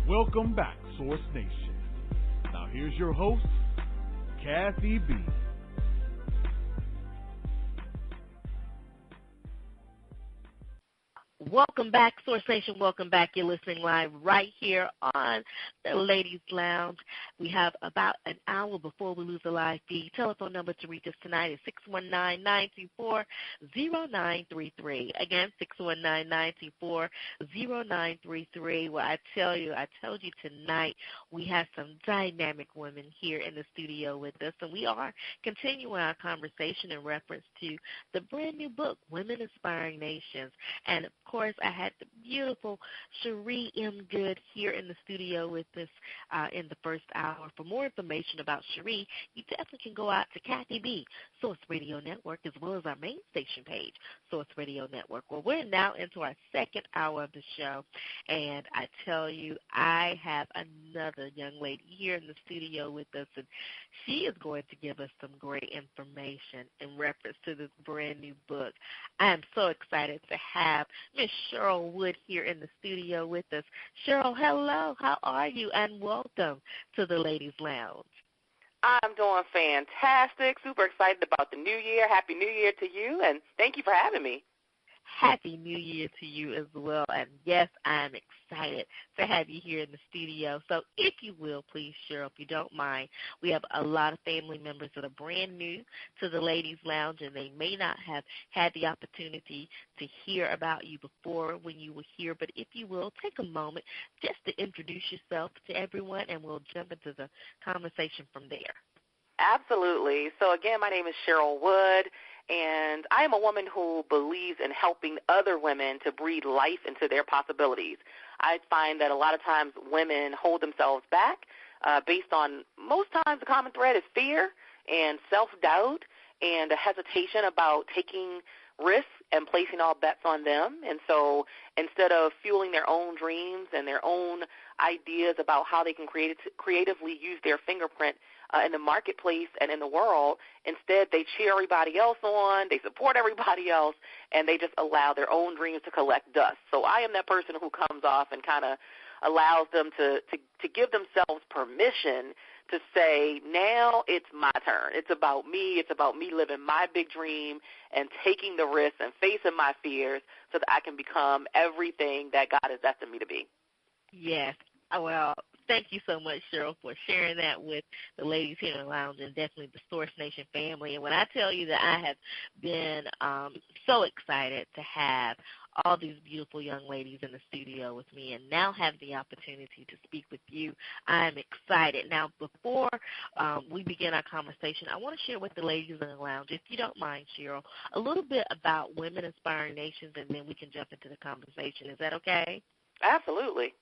Welcome back, Source Nation. Now here's your host, Kathy B. Welcome back, Source Nation. Welcome back. You're listening live right here on the Ladies Lounge. We have about an hour before we lose the live feed. Telephone number to reach us tonight is 619-924-0933. Again, 619-924-0933. Well, I told you tonight we have some dynamic women here in the studio with us, and we are continuing our conversation in reference to the brand new book, Women Inspiring Nations. And of course, I had the beautiful Cherie M. Good here in the studio with us in the first hour. For more information about Cherie, you definitely can go out to Kathy B. Source Radio Network, as well as our main station page, Source Radio Network. Well, we're now into our second hour of the show, and I tell you, I have another young lady here in the studio with us, and she is going to give us some great information in reference to this brand new book. I am so excited to have Miss Cheryl Wood here in the studio with us. Cheryl, hello. How are you? And welcome to the Ladies Lounge. I'm doing fantastic. Super excited about the new year. Happy New Year to you, and thank you for having me. Happy New Year to you as well. And, yes, I'm excited to have you here in the studio. So if you will, please, Cheryl, if you don't mind, we have a lot of family members that are brand new to the Ladies Lounge, and they may not have had the opportunity to hear about you before when you were here. But if you will, take a moment just to introduce yourself to everyone, and we'll jump into the conversation from there. Absolutely. So, again, my name is Cheryl Wood, and I am a woman who believes in helping other women to breathe life into their possibilities. I find that a lot of times women hold themselves back based on, most times the common thread is fear and self-doubt and a hesitation about taking risks and placing all bets on them. And so instead of fueling their own dreams and their own ideas about how they can creatively use their fingerprint in the marketplace and in the world, instead they cheer everybody else on, they support everybody else, and they just allow their own dreams to collect dust. So I am that person who comes off and kind of allows them to give themselves permission to say, now it's my turn. It's about me. It's about me living my big dream and taking the risks and facing my fears so that I can become everything that God has destined me to be. Yes. Well, thank you so much, Cheryl, for sharing that with the ladies here in the lounge and definitely the Source Nation family. And when I tell you that I have been so excited to have all these beautiful young ladies in the studio with me and now have the opportunity to speak with you, I'm excited. Now, before we begin our conversation, I want to share with the ladies in the lounge, if you don't mind, Cheryl, a little bit about Women Inspiring Nations, and then we can jump into the conversation. Is that okay? Absolutely.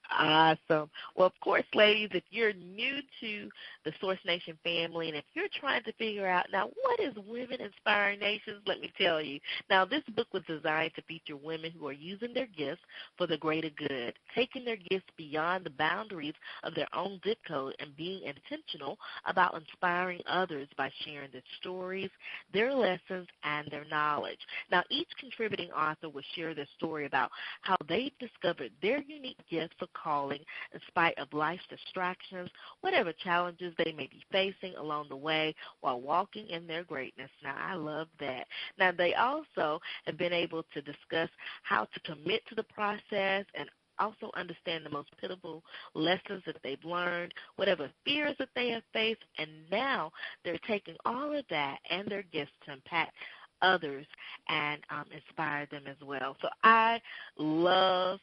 Awesome. Well, of course, ladies, if you're new to the Source Nation family and if you're trying to figure out, now, what is Women Inspiring Nations, let me tell you. Now, this book was designed to feature women who are using their gifts for the greater good, taking their gifts beyond the boundaries of their own zip code and being intentional about inspiring others by sharing their stories, their lessons, and their knowledge. Now, each contributing author will share their story about how they've discovered their unique gifts for calling in spite of life's distractions, whatever challenges they may be facing along the way while walking in their greatness. Now, I love that. Now, they also have been able to discuss how to commit to the process and also understand the most pivotal lessons that they've learned, whatever fears that they have faced, and now they're taking all of that and their gifts to impact others and inspire them as well. So I love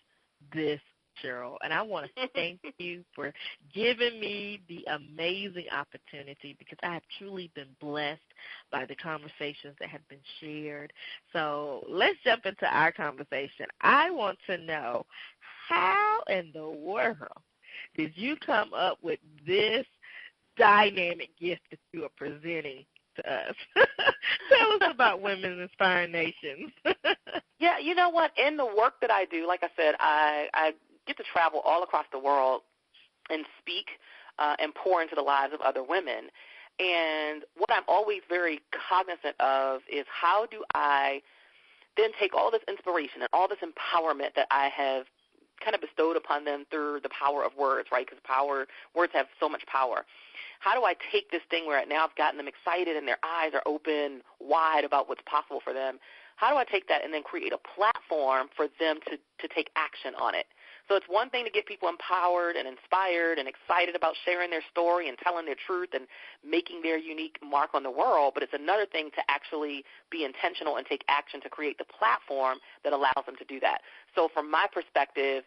this, Cheryl, and I want to thank you for giving me the amazing opportunity because I have truly been blessed by the conversations that have been shared. So let's jump into our conversation. I want to know, how in the world did you come up with this dynamic gift that you are presenting to us? Tell us about Women Inspiring Nations. Yeah, you know what? In the work that I do, like I said, I get to travel all across the world and speak and pour into the lives of other women. And what I'm always very cognizant of is how do I then take all this inspiration and all this empowerment that I have kind of bestowed upon them through the power of words, right? Because words have so much power. How do I take this thing where now I've gotten them excited and their eyes are open wide about what's possible for them? How do I take that and then create a platform for them to take action on it? So it's one thing to get people empowered and inspired and excited about sharing their story and telling their truth and making their unique mark on the world, but it's another thing to actually be intentional and take action to create the platform that allows them to do that. So from my perspective,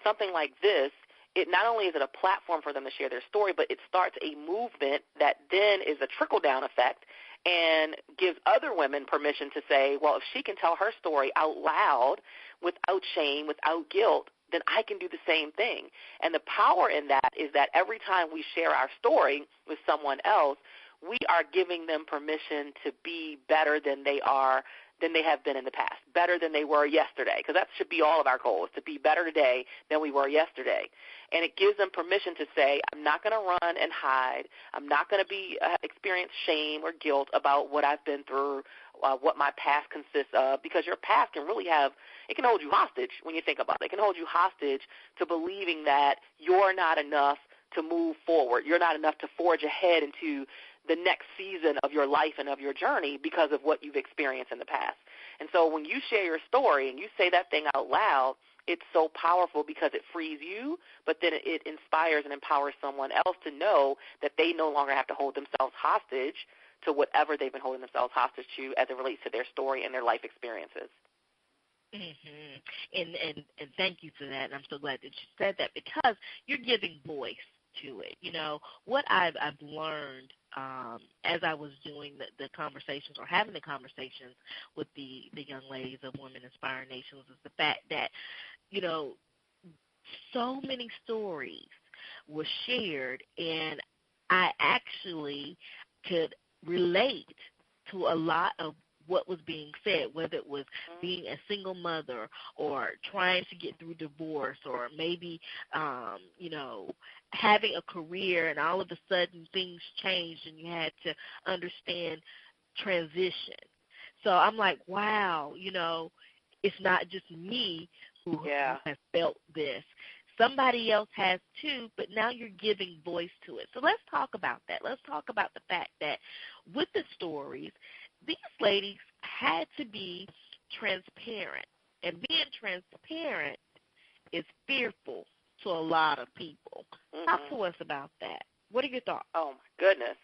something like this, it not only is it a platform for them to share their story, but it starts a movement that then is a trickle-down effect and gives other women permission to say, well, if she can tell her story out loud without shame, without guilt, then I can do the same thing. And the power in that is that every time we share our story with someone else, we are giving them permission to be better than they have been in the past, better than they were yesterday, because that should be all of our goals, to be better today than we were yesterday. And it gives them permission to say, I'm not going to run and hide. I'm not going to experience shame or guilt about what I've been through, what my past consists of, because your past can really it can hold you hostage when you think about it. It can hold you hostage to believing that you're not enough to move forward. You're not enough to forge ahead into the next season of your life and of your journey because of what you've experienced in the past. And so when you share your story and you say that thing out loud, it's so powerful because it frees you, but then it inspires and empowers someone else to know that they no longer have to hold themselves hostage to whatever they've been holding themselves hostage to as it relates to their story and their life experiences. Mm-hmm. And thank you for that. And I'm so glad that you said that because you're giving voice to it. You know, what I've learned as I was doing the conversations or having the conversations with the young ladies of Women Inspiring Nations is the fact that, you know, so many stories were shared, and I actually could relate to a lot of what was being said, whether it was being a single mother or trying to get through divorce or maybe, you know, having a career and all of a sudden things changed and you had to understand transition. So I'm like, wow, you know, it's not just me who has felt this. Somebody else has too, but now you're giving voice to it. So let's talk about that. Let's talk about the fact that with the stories, these ladies had to be transparent. And being transparent is fearful to a lot of people. Talk to us about that. What are your thoughts? Oh, my goodness.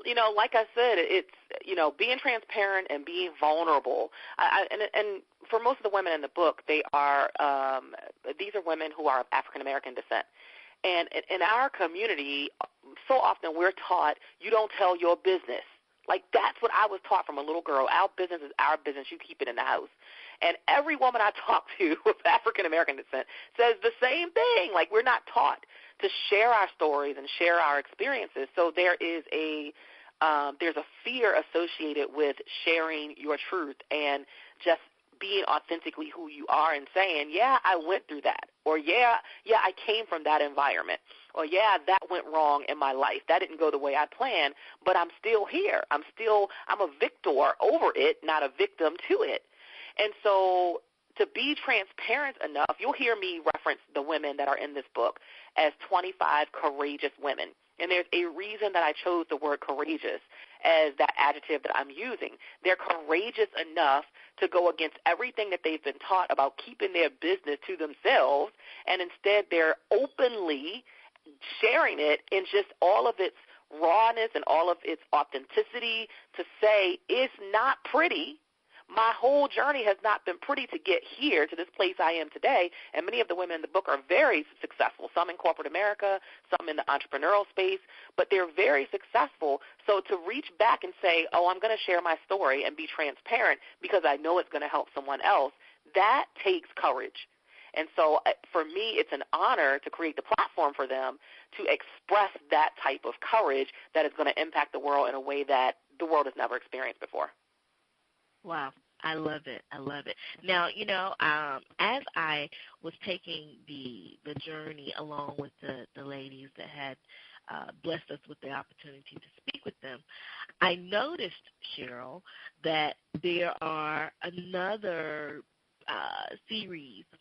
You know, like I said, it's, you know, being transparent and being vulnerable. And for most of the women in the book, these are women who are of African-American descent. And in our community, so often we're taught you don't tell your business. Like, that's what I was taught from a little girl. Our business is our business. You keep it in the house. And every woman I talk to with African-American descent says the same thing. Like, we're not taught to share our stories and share our experiences. So there is there's a fear associated with sharing your truth and just being authentically who you are and saying, yeah, I went through that, or yeah, I came from that environment, or yeah, that went wrong in my life. That didn't go the way I planned, but I'm still here. I'm a victor over it, not a victim to it. And so to be transparent enough, you'll hear me reference the women that are in this book as 25 courageous women. And there's a reason that I chose the word courageous as that adjective that I'm using. They're courageous enough to go against everything that they've been taught about keeping their business to themselves, and instead they're openly sharing it in just all of its rawness and all of its authenticity to say it's not pretty. My whole journey has not been pretty to get here to this place I am today, and many of the women in the book are very successful, some in corporate America, some in the entrepreneurial space, but they're very successful. So to reach back and say, oh, I'm going to share my story and be transparent because I know it's going to help someone else, that takes courage. And so for me, it's an honor to create the platform for them to express that type of courage that is going to impact the world in a way that the world has never experienced before. Wow. I love it. I love it. Now, you know, as I was taking the journey along with the ladies that had blessed us with the opportunity to speak with them, I noticed, Cheryl, that there are another series of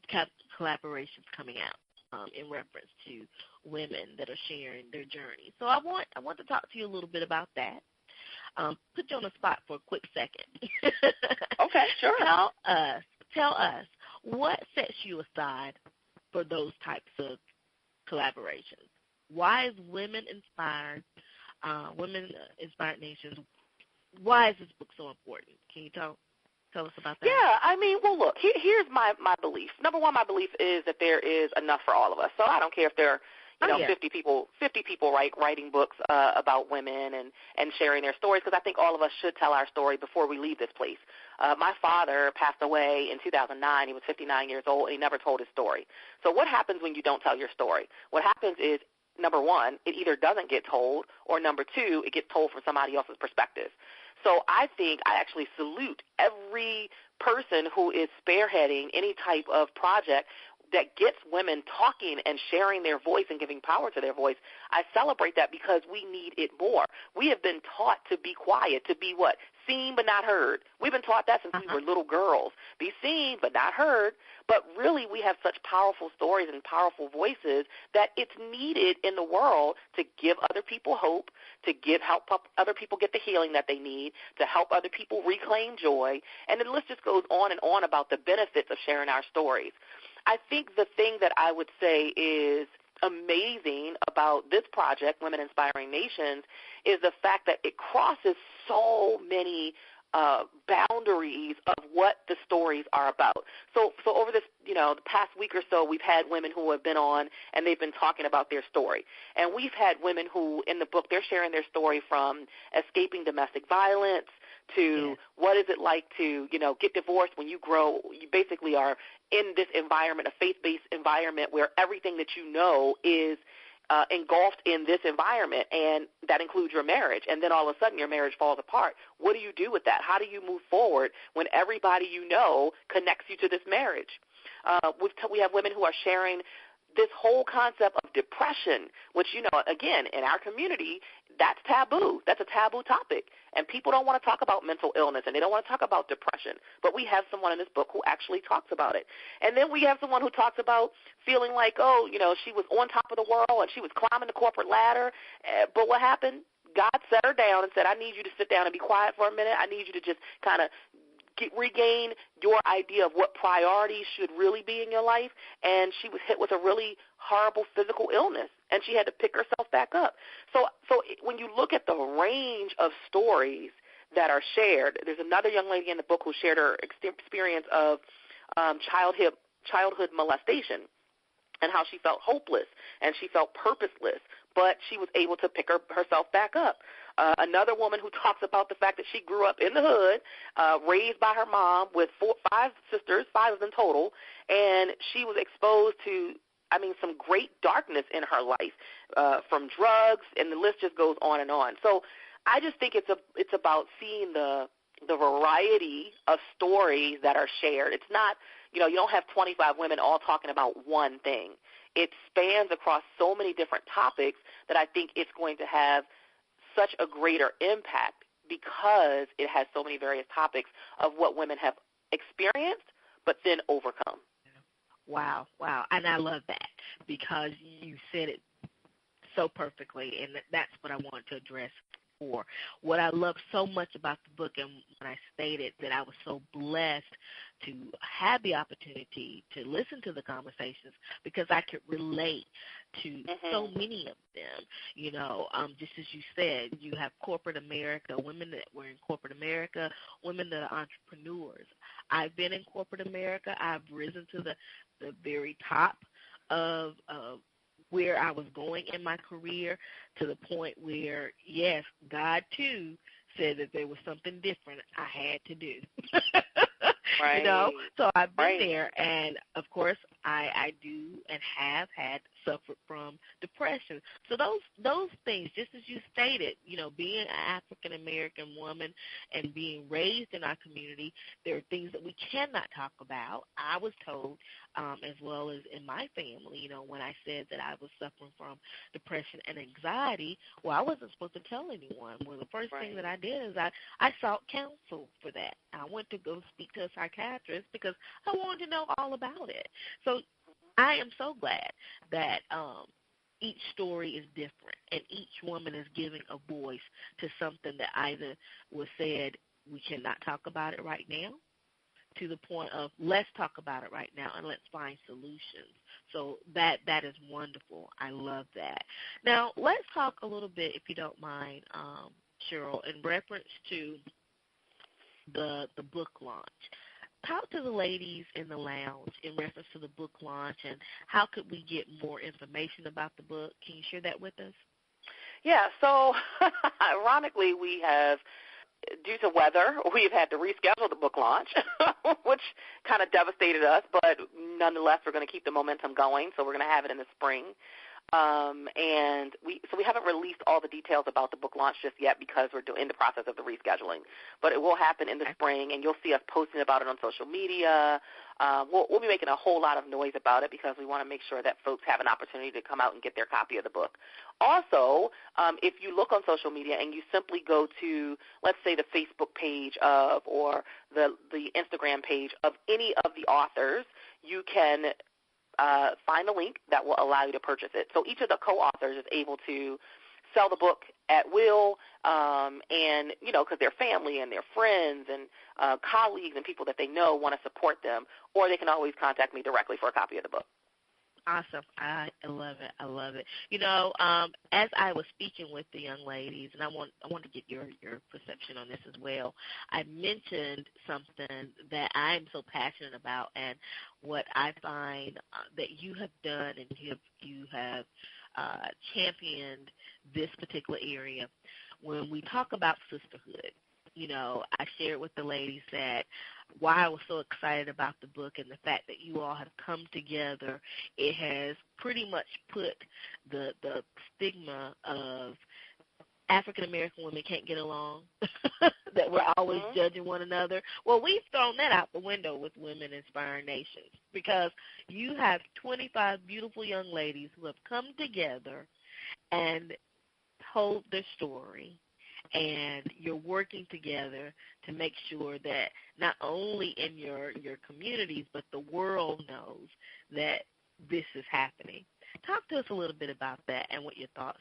collaborations coming out in reference to women that are sharing their journey. So I want to talk to you a little bit about that. Put you on the spot for a quick second. Okay, sure. Tell us what sets you aside for those types of collaborations. Why is Women Inspired Nations, why is this book so important? Can you tell us about that? Yeah, I mean, well, look, here's my belief. Number one, my belief is that there is enough for all of us. So I don't care if there are 50 people writing books about women and sharing their stories, because I think all of us should tell our story before we leave this place. My father passed away in 2009. He was 59 years old, and he never told his story. So what happens when you don't tell your story? What happens is, number one, it either doesn't get told, or number two, it gets told from somebody else's perspective. So I think I actually salute every person who is spearheading any type of project that gets women talking and sharing their voice and giving power to their voice. I celebrate that because we need it more. We have been taught to be quiet, to be what? Seen but not heard. We've been taught that since we were little girls. Be seen but not heard. But really we have such powerful stories and powerful voices that it's needed in the world to give other people hope, to help other people get the healing that they need, to help other people reclaim joy. And the list just goes on and on about the benefits of sharing our stories. I think the thing that I would say is amazing about this project, Women Inspiring Nations, is the fact that it crosses so many boundaries of what the stories are about. So over this, the past week or so, we've had women who have been on, and they've been talking about their story. And we've had women who, in the book, they're sharing their story from escaping domestic violence to what is it like to, get divorced when you grow. You basically are in this environment, a faith-based environment where everything that you know is engulfed in this environment, and that includes your marriage. And then all of a sudden your marriage falls apart. What do you do with that? How do you move forward when everybody you know connects you to this marriage? We have women who are sharing this whole concept of depression, which, again, in our community, that's taboo. That's a taboo topic. And people don't want to talk about mental illness, and they don't want to talk about depression. But we have someone in this book who actually talks about it. And then we have someone who talks about feeling like, she was on top of the world and she was climbing the corporate ladder. But what happened? God set her down and said, I need you to sit down and be quiet for a minute. I need you to just kind of regain your idea of what priorities should really be in your life. And she was hit with a really horrible physical illness, and she had to pick herself back up. So when you look at the range of stories that are shared, there's another young lady in the book who shared her experience of childhood molestation and how she felt hopeless and she felt purposeless, but she was able to pick herself back up. Another woman who talks about the fact that she grew up in the hood, raised by her mom with 5 sisters, 5 of them total, and she was exposed to, some great darkness in her life, from drugs, and the list just goes on and on. So I just think it's about seeing the variety of stories that are shared. It's not, you don't have 25 women all talking about one thing. It spans across so many different topics that I think it's going to have such a greater impact because it has so many various topics of what women have experienced but then overcome. Wow. And I love that because you said it so perfectly, and that's what I wanted to address for. What I love so much about the book, and when I stated that I was so blessed to have the opportunity to listen to the conversations because I could relate to so many of them. Just as you said, you have corporate America, women that were in corporate America, women that are entrepreneurs. I've been in corporate America. I've risen to the very top of where I was going in my career, to the point where, yes, God, too, said that there was something different I had to do. Right. So I've been there, and, of course, I do and have suffered from depression. So those things, just as you stated, being an African-American woman and being raised in our community, there are things that we cannot talk about. I was told as well as in my family. You know, when I said that I was suffering from depression and anxiety, well, I wasn't supposed to tell anyone. Well, the first thing that I did is I sought counsel for that. I went to go speak to a psychiatrist because I wanted to know all about it. So I am so glad that each story is different, and each woman is giving a voice to something that either was said, we cannot talk about it right now, to the point of let's talk about it right now and let's find solutions. So that is wonderful. I love that. Now, let's talk a little bit, if you don't mind, Cheryl, in reference to the book launch. Talk to the ladies in the lounge in reference to the book launch, and how could we get more information about the book? Can you share that with us? Yeah, so ironically, we have, due to weather, we've had to reschedule the book launch, which kind of devastated us, but nonetheless, we're going to keep the momentum going, so we're going to have it in the spring. And we haven't released all the details about the book launch just yet because we're in the process of the rescheduling. But it will happen in the spring, and you'll see us posting about it on social media. We'll be making a whole lot of noise about it because we want to make sure that folks have an opportunity to come out and get their copy of the book. Also, if you look on social media and you simply go to, let's say, the Facebook page of or the Instagram page of any of the authors, you can find a link that will allow you to purchase it. So each of the co-authors is able to sell the book at will, and, you know, because their family and their friends and colleagues and people that they know want to support them, or they can always contact me directly for a copy of the book. Awesome. I love it. I love it. You know, as I was speaking with the young ladies, and I want to get your perception on this as well, I mentioned something that I'm so passionate about, and what I find that you have done, and you have championed this particular area. When we talk about sisterhood, you know, I shared with the ladies that why I was so excited about the book and the fact that you all have come together, it has pretty much put the stigma of African-American women can't get along, that we're always judging one another. Well, we've thrown that out the window with Women Inspiring Nations, because you have 25 beautiful young ladies who have come together and told their story, and you're working together to make sure that not only in your communities, but the world knows that this is happening. Talk to us a little bit about that and what your thoughts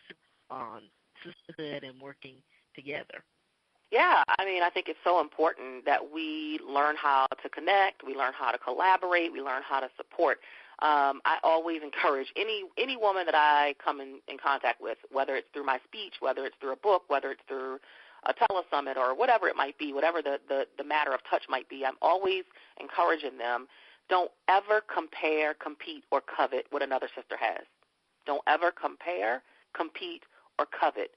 on sisterhood and working together. Yeah, I mean, I think it's so important that we learn how to connect, we learn how to collaborate, we learn how to support. I always encourage any woman that I come in contact with, whether it's through my speech, whether it's through a book, whether it's through a telesummit or whatever it might be, whatever the matter of touch might be, I'm always encouraging them, don't ever compare, compete, or covet what another sister has. Don't ever compare, compete, or covet.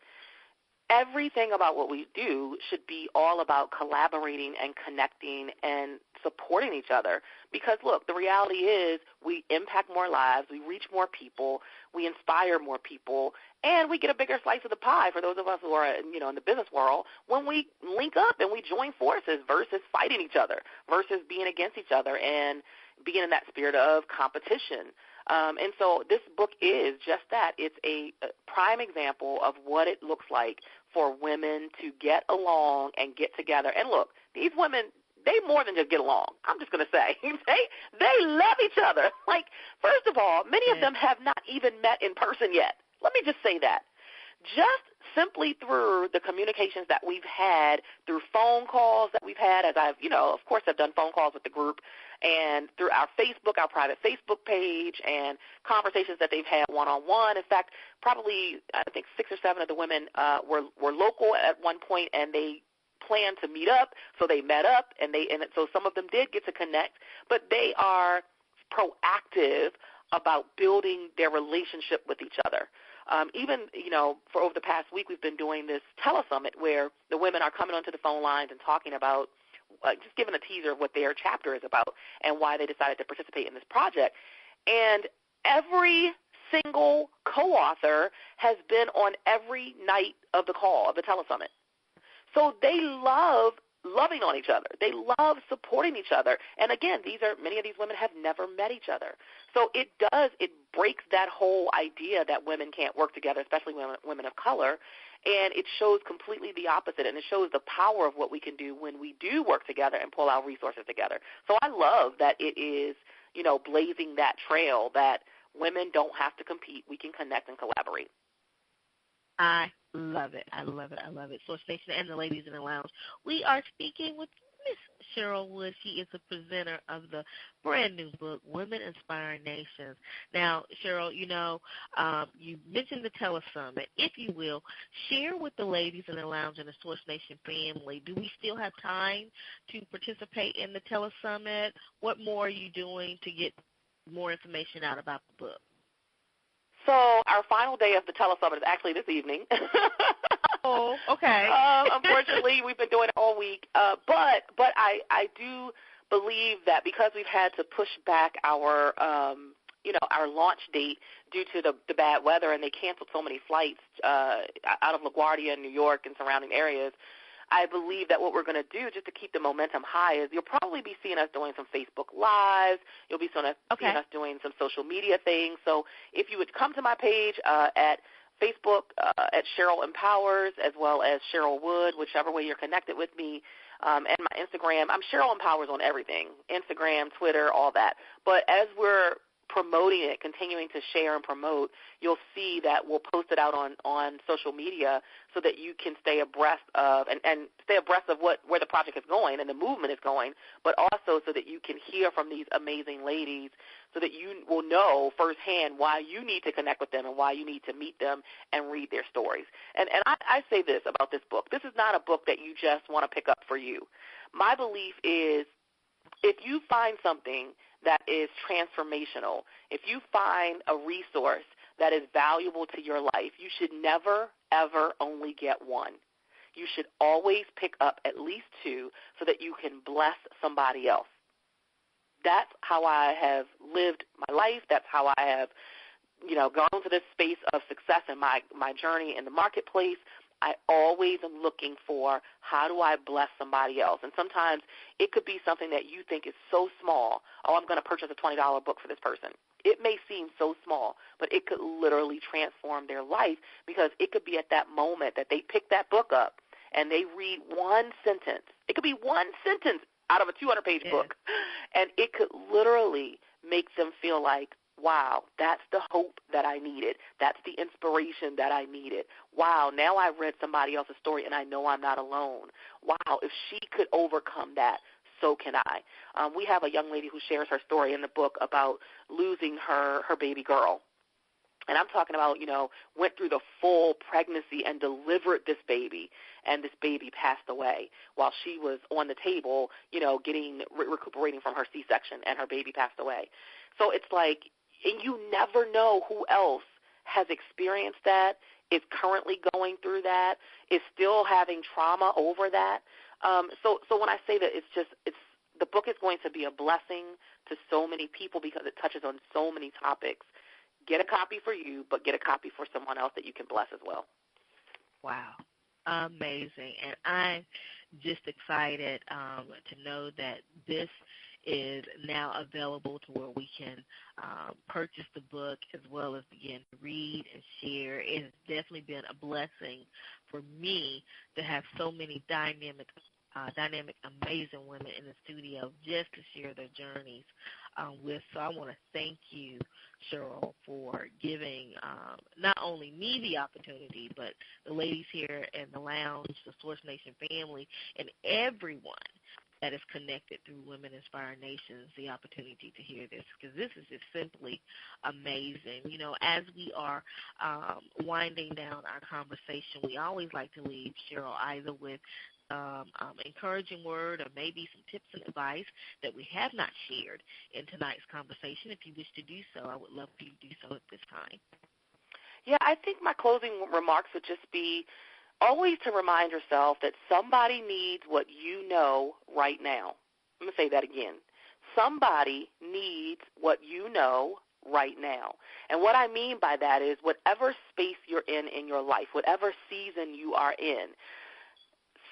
Everything about what we do should be all about collaborating and connecting and supporting each other. Because, look, the reality is we impact more lives, we reach more people, we inspire more people, and we get a bigger slice of the pie for those of us who are, you know, in the business world when we link up and we join forces versus fighting each other, versus being against each other and being in that spirit of competition. And so this book is just that. It's a prime example of what it looks like for women to get along and get together. And look, these women, they more than just get along. I'm just going to say. They love each other. Like, first of all, many of them have not even met in person yet. Let me just say that. Just simply through the communications that we've had, through phone calls that we've had, as I've, you know, of course I've done phone calls with the group, and through our Facebook, our private Facebook page, and conversations that they've had one-on-one. In fact, probably I think 6 or 7 of the women were local at one point, and they planned to meet up, so they met up, and so some of them did get to connect, but they are proactive about building their relationship with each other. Even, you know, for over the past week, we've been doing this telesummit where the women are coming onto the phone lines and talking about, just giving a teaser of what their chapter is about and why they decided to participate in this project. And every single co-author has been on every night of the call, of the telesummit. So they love loving on each other. They love supporting each other. And again, many of these women have never met each other. So it breaks that whole idea that women can't work together, especially women of color, and it shows completely the opposite, and it shows the power of what we can do when we do work together and pull our resources together. So I love that it is, blazing that trail that women don't have to compete. We can connect and collaborate. I love it. I love it. I love it. Source Nation and the ladies in the lounge, we are speaking with Miss Cheryl Wood. She is the presenter of the brand new book, Women Inspiring Nations. Now, Cheryl, you mentioned the telesummit. If you will, share with the ladies in the lounge and the Source Nation family, do we still have time to participate in the telesummit? What more are you doing to get more information out about the book? So our final day of the telesummit is actually this evening. Oh, okay. Unfortunately, we've been doing it all week. But I do believe that because we've had to push back our launch date due to the bad weather, and they canceled so many flights out of LaGuardia and New York and surrounding areas, I believe that what we're going to do just to keep the momentum high is you'll probably be seeing us doing some Facebook Lives. You'll be seeing us doing some social media things. So if you would come to my page at Facebook at Cheryl Empowers, as well as Cheryl Wood, whichever way you're connected with me, and my Instagram. I'm Cheryl Empowers on everything, Instagram, Twitter, all that. But as we're promoting it, continuing to share and promote, you'll see that we'll post it out on social media so that you can stay abreast of and stay abreast of where the project is going and the movement is going, but also so that you can hear from these amazing ladies so that you will know firsthand why you need to connect with them and why you need to meet them and read their stories. And I say this about this book. This is not a book that you just want to pick up for you. My belief is if you find something that is transformational, if you find a resource that is valuable to your life, you should never, ever only get one. You should always pick up at least two so that you can bless somebody else. That's how I have lived my life. That's how I have, gone to this space of success in my journey in the marketplace. I always am looking for how do I bless somebody else. And sometimes it could be something that you think is so small. Oh, I'm going to purchase a $20 book for this person. It may seem so small, but it could literally transform their life because it could be at that moment that they pick that book up and they read one sentence. It could be one sentence out of a 200-page book, and it could literally make them feel like, wow, that's the hope that I needed. That's the inspiration that I needed. Wow, now I've read somebody else's story and I know I'm not alone. Wow, if she could overcome that, so can I. We have a young lady who shares her story in the book about losing her baby girl. And I'm talking about, went through the full pregnancy and delivered this baby, and this baby passed away while she was on the table, recuperating from her C-section, and her baby passed away. So it's like, and you never know who else has experienced that, is currently going through that, is still having trauma over that. So when I say that, the book is going to be a blessing to so many people because it touches on so many topics. Get a copy for you, but get a copy for someone else that you can bless as well. Wow. Amazing. And I'm just excited to know that this is now available to where we can purchase the book as well as begin to read and share. It has definitely been a blessing for me to have so many dynamic, amazing women in the studio just to share their journeys with. So I want to thank you, Cheryl, for giving not only me the opportunity, but the ladies here in the lounge, the Source Nation family, and everyone that is connected through Women Inspiring Nations, the opportunity to hear this, because this is just simply amazing. As we are winding down our conversation, we always like to leave Cheryl either with encouraging word or maybe some tips and advice that we have not shared in tonight's conversation. If you wish to do so, I would love for you to do so at this time. Yeah, I think my closing remarks would just be always to remind yourself that somebody needs what you know right now. I'm going to say that again. Somebody needs what you know right now. And what I mean by that is whatever space you're in your life, whatever season you are in,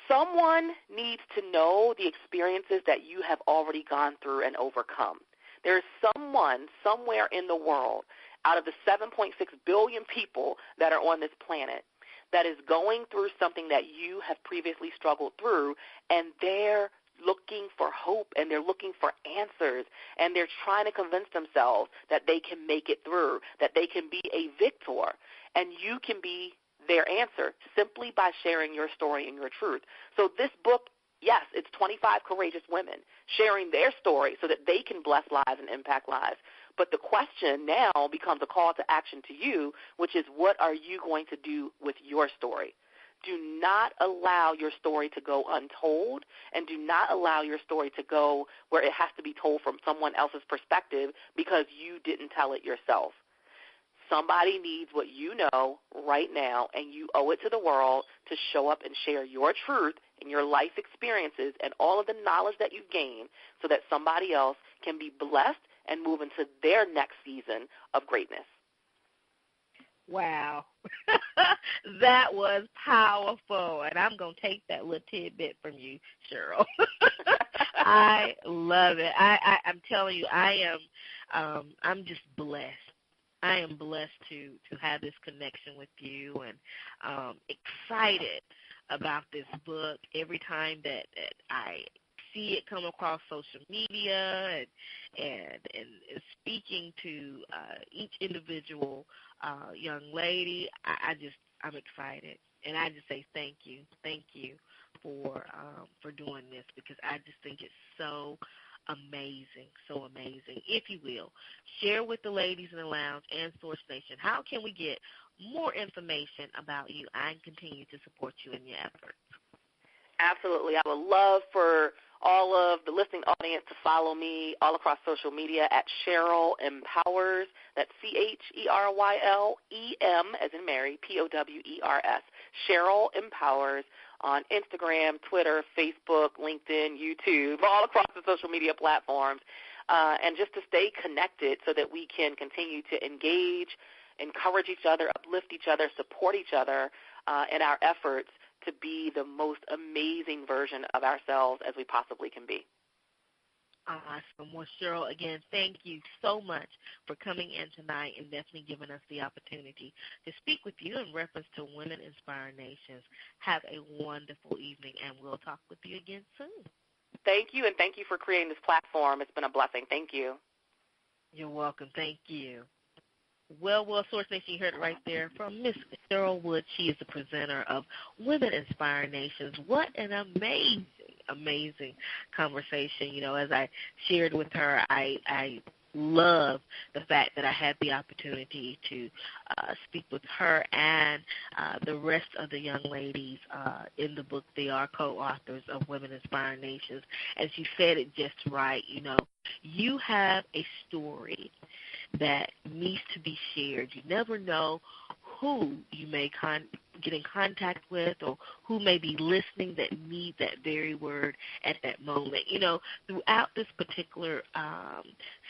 Someone needs to know the experiences that you have already gone through and overcome. There's someone somewhere in the world out of the 7.6 billion people that are on this planet that is going through something that you have previously struggled through, and they're looking for hope, and they're looking for answers, and they're trying to convince themselves that they can make it through, that they can be a victor, and you can be their answer simply by sharing your story and your truth. So this book, yes, it's 25 courageous women sharing their story so that they can bless lives and impact lives. But the question now becomes a call to action to you, which is, what are you going to do with your story? Do not allow your story to go untold, and do not allow your story to go where it has to be told from someone else's perspective because you didn't tell it yourself. Somebody needs what you know right now, and you owe it to the world to show up and share your truth and your life experiences and all of the knowledge that you've gained so that somebody else can be blessed and move into their next season of greatness. Wow. That was powerful, and I'm going to take that little tidbit from you, Cheryl. I love it. I'm telling you, I'm just blessed. I am blessed to have this connection with you, and excited about this book. Every time that I see it come across social media and speaking to each individual young lady, I'm excited, and I just say thank you for doing this, because I just think it's so amazing. If you will, share with the ladies in the lounge and Source Nation, how can we get more information about you and continue to support you in your efforts? Absolutely. I would love for all of the listening audience to follow me all across social media at Cheryl Empowers. That's CHERYLEM, as in Mary, POWERS. Cheryl Empowers on Instagram, Twitter, Facebook, LinkedIn, YouTube, all across the social media platforms, and just to stay connected so that we can continue to engage, encourage each other, uplift each other, support each other in our efforts to be the most amazing version of ourselves as we possibly can be. Awesome. Well, Cheryl, again, thank you so much for coming in tonight and definitely giving us the opportunity to speak with you in reference to Women Inspiring Nations. Have a wonderful evening, and we'll talk with you again soon. Thank you, and thank you for creating this platform. It's been a blessing. Thank you. You're welcome. Thank you. Well, Source Nation, you heard it right there from Miss Cheryl Wood. She is the presenter of Women Inspiring Nations. What an amazing conversation. You know, as I shared with her, I love the fact that I had the opportunity to speak with her and the rest of the young ladies in the book. They are co-authors of Women Inspiring Nations. And she said it just right. You know, you have a story that needs to be shared. You never know who you may get in contact with or who may be listening that need that very word at that moment. You know, throughout this particular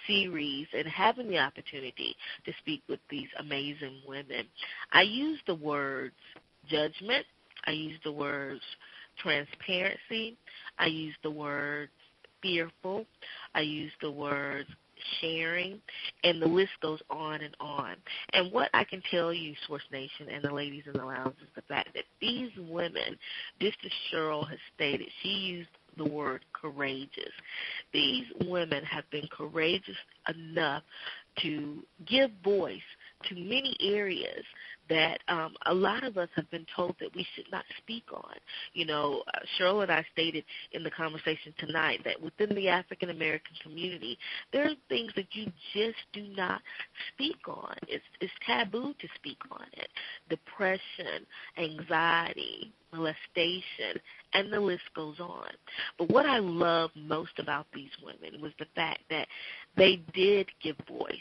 series and having the opportunity to speak with these amazing women, I use the words judgment, I use the words transparency, I use the words fearful, I use the words sharing, and the list goes on and on. And what I can tell you, Source Nation and the ladies in the lounge, is the fact that these women, just as Cheryl has stated, she used the word courageous. These women have been courageous enough to give voice to many areas that a lot of us have been told that we should not speak on. You know, Cheryl and I stated in the conversation tonight that within the African-American community, there are things that you just do not speak on. It's taboo to speak on it. Depression, anxiety, molestation, and the list goes on. But what I love most about these women was the fact that they did give voice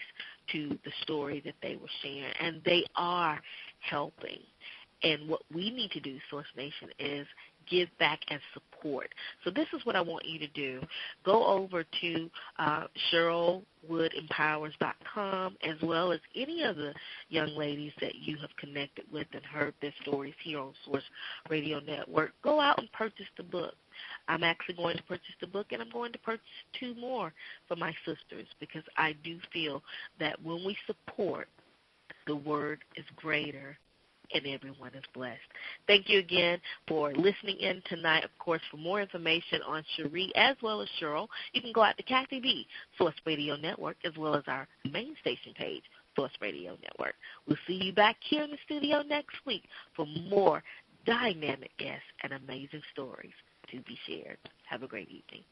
to the story that they were sharing, and they are helping. And what we need to do, Source Nation, is give back and support. So this is what I want you to do. Go over to CherylWoodEmpowers.com, as well as any of the young ladies that you have connected with and heard their stories here on Source Radio Network. Go out and purchase the book. I'm actually going to purchase the book, and I'm going to purchase 2 more for my sisters, because I do feel that when we support, the word is greater and everyone is blessed. Thank you again for listening in tonight. Of course, for more information on Cherie as well as Cheryl, you can go out to Kathy B, Source Radio Network, as well as our main station page, Source Radio Network. We'll see you back here in the studio next week for more dynamic guests and amazing stories to be shared. Have a great evening.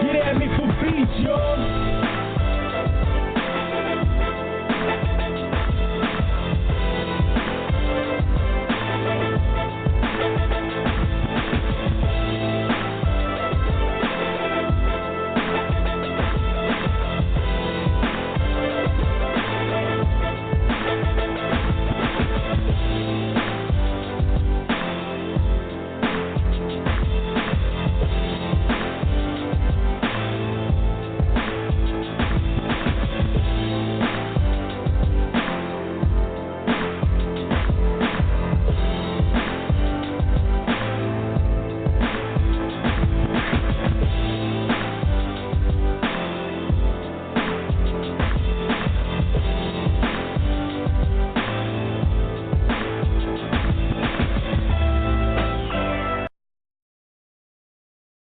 Get at me for beats, y'all.